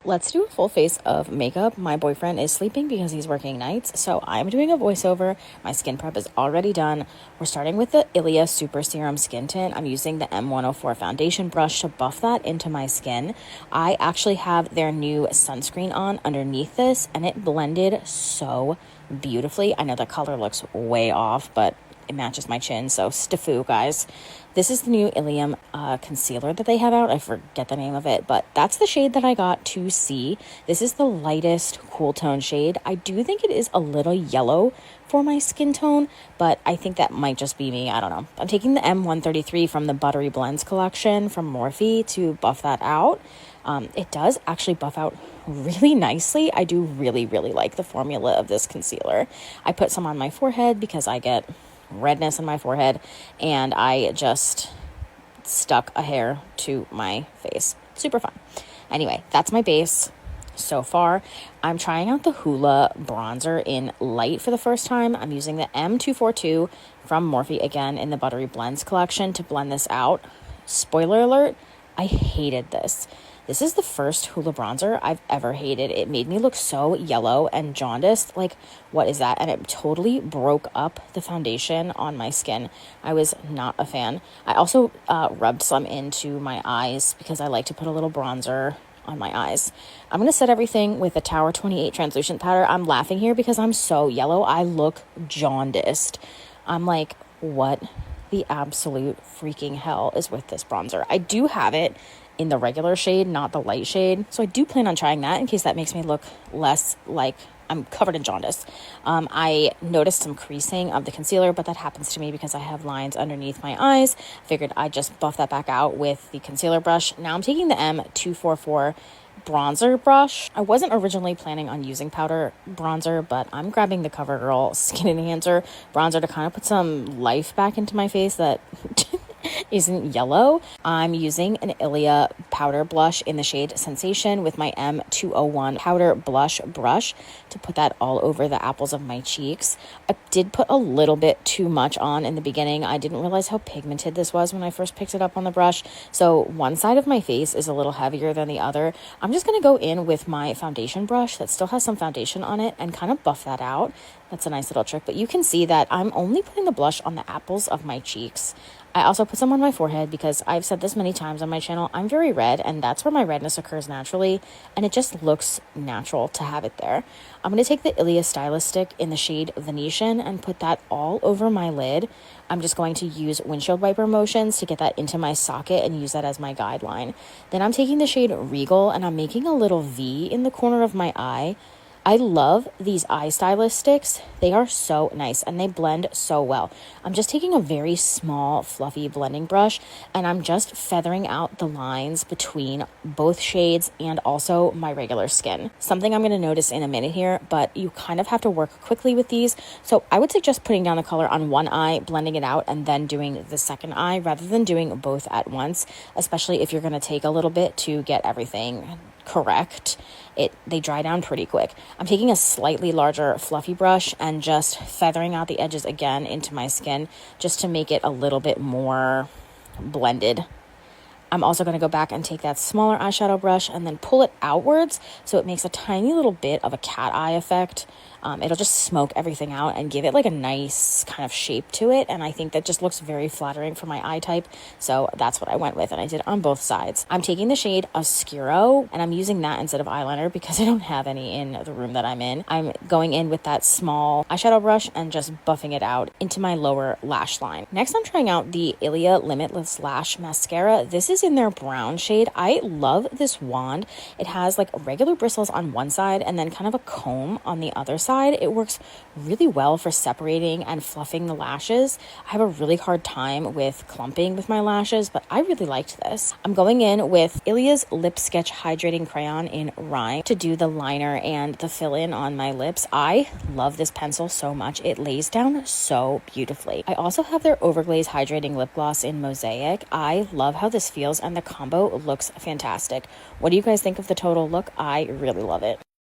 Let's do a full face of makeup. My boyfriend is sleeping because he's working nights, so I'm doing a voiceover. My skin prep is already done. We're starting with the ILIA Super Serum Skin Tint. I'm using the M104 foundation brush to buff that into my skin. I actually have their new sunscreen on underneath this, and it blended so beautifully. I know the color looks way off, but it matches my chin, so stiffoo, guys. This is the new ILIA concealer that they have out. I forget the name of it, but that's the shade that I got to see. This is the lightest cool tone shade. I do think it is a little yellow for my skin tone, but I think that might just be me. I don't know. I'm taking the M133 from the Buttery Blends collection from Morphe to buff that out. It does actually buff out really nicely. I do really like the formula of this concealer. I put some on my forehead because I get redness in my forehead, and I just stuck a hair to my face. Super fun. Anyway, that's my base so far. I'm trying out the Hoola bronzer in light for the first time. I'm using the M242 from Morphe, again in the Buttery Blends collection, to blend this out. Spoiler alert, I hated this. This is the first Hoola bronzer I've ever hated. It made me look so yellow and jaundiced. Like, what is that? And it totally broke up the foundation on my skin. I was not a fan. I also rubbed some into my eyes because I like to put a little bronzer on my eyes. I'm going to set everything with the Tower 28 translucent powder. I'm laughing here because I'm so yellow. I look jaundiced. I'm like, what the absolute freaking hell is with this bronzer? I do have it in the regular shade, not the light shade, so I do plan on trying that in case that makes me look less like I'm covered in jaundice. I noticed some creasing of the concealer, but that happens to me because I have lines underneath my eyes. Figured I'd just buff that back out with the concealer brush. Now I'm taking the M244 bronzer brush. I wasn't originally planning on using powder bronzer, but I'm grabbing the CoverGirl Skin Enhancer bronzer to kind of put some life back into my face that isn't yellow. I'm using an ILIA powder blush in the shade Sensation with my M201 powder blush brush to put that all over the apples of my cheeks. I did put a little bit too much on in the beginning. I didn't realize how pigmented this was when I first picked it up on the brush. So one side of my face is a little heavier than the other. I'm just going to go in with my foundation brush that still has some foundation on it and kind of buff that out. That's a nice little trick, but you can see that I'm only putting the blush on the apples of my cheeks. I also put some on my forehead because I've said this many times on my channel, I'm very red, and that's where my redness occurs naturally, and it just looks natural to have it there. I'm going to take the ILIA Stylus stick in the shade Venetian and put that all over my lid. I'm just going to use windshield wiper motions to get that into my socket and use that as my guideline. Then I'm taking the shade Regal, and I'm making a little V in the corner of my eye. I love these eye stylus sticks. They are so nice and they blend so well. I'm just taking a very small fluffy blending brush and I'm just feathering out the lines between both shades and also my regular skin. Something I'm going to notice in a minute here, but you kind of have to work quickly with these. So I would suggest putting down the color on one eye, blending it out, and then doing the second eye rather than doing both at once, especially if you're going to take a little bit to get everything correct. They dry down pretty quick. I'm taking a slightly larger fluffy brush and just feathering out the edges again into my skin just to make it a little bit more blended. I'm also going to go back and take that smaller eyeshadow brush and then pull it outwards so it makes a tiny little bit of a cat eye effect. It'll just smoke everything out and give it like a nice kind of shape to it, and I think that just looks very flattering for my eye type, so that's what I went with, and I did on both sides. I'm taking the shade Oscuro, and I'm using that instead of eyeliner because I don't have any in the room that I'm in. I'm going in with that small eyeshadow brush and just buffing it out into my lower lash line. Next, I'm trying out the ILIA Limitless Lash Mascara. This is in their brown shade. I love this wand. It has like regular bristles on one side and then kind of a comb on the other side. It works really well for separating and fluffing the lashes. I have a really hard time with clumping with my lashes, but I really liked this. I'm going in with ILIA's Lip Sketch Hydrating Crayon in Rhyme to do the liner and the fill-in on my lips. I love this pencil so much. It lays down so beautifully. I also have their Overglaze Hydrating Lip Gloss in Mosaic. I love how this feels and the combo looks fantastic. What do you guys think of the total look? I really love it.